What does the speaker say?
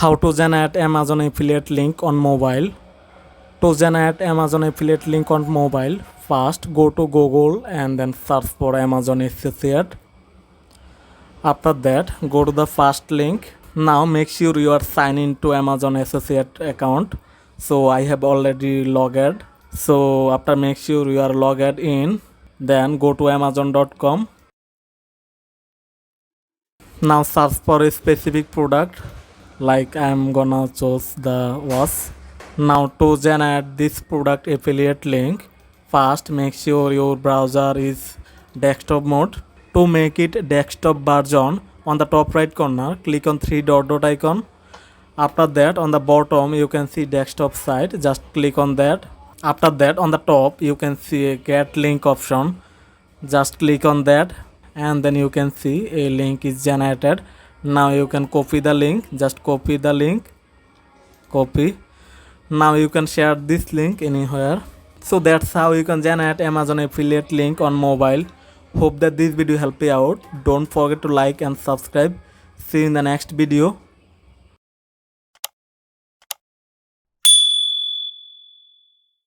How to generate Amazon affiliate link on mobile. To generate Amazon affiliate link on mobile, first go to Google and then search for Amazon Associate. After that, go to the first link. Now make sure you are signed into Amazon Associate account. So I have already logged. So after make sure you are logged in, then go to amazon.com. Now search for a specific product, like I'm gonna choose the watch. Now to generate this product affiliate link, first make sure your browser is desktop mode. To make it desktop version, on the top right corner click on three dot icon. After that, on the bottom you can see desktop site, just click on that. After that, on the top you can see a get link option, just click on that, and then you can see a link is generated. Now you can copy the link, just copy the link, copy. Now you can share this link anywhere. So that's how you can generate Amazon affiliate link on mobile. Hope that this video helped you out. Don't forget to like and subscribe. See you in the next video.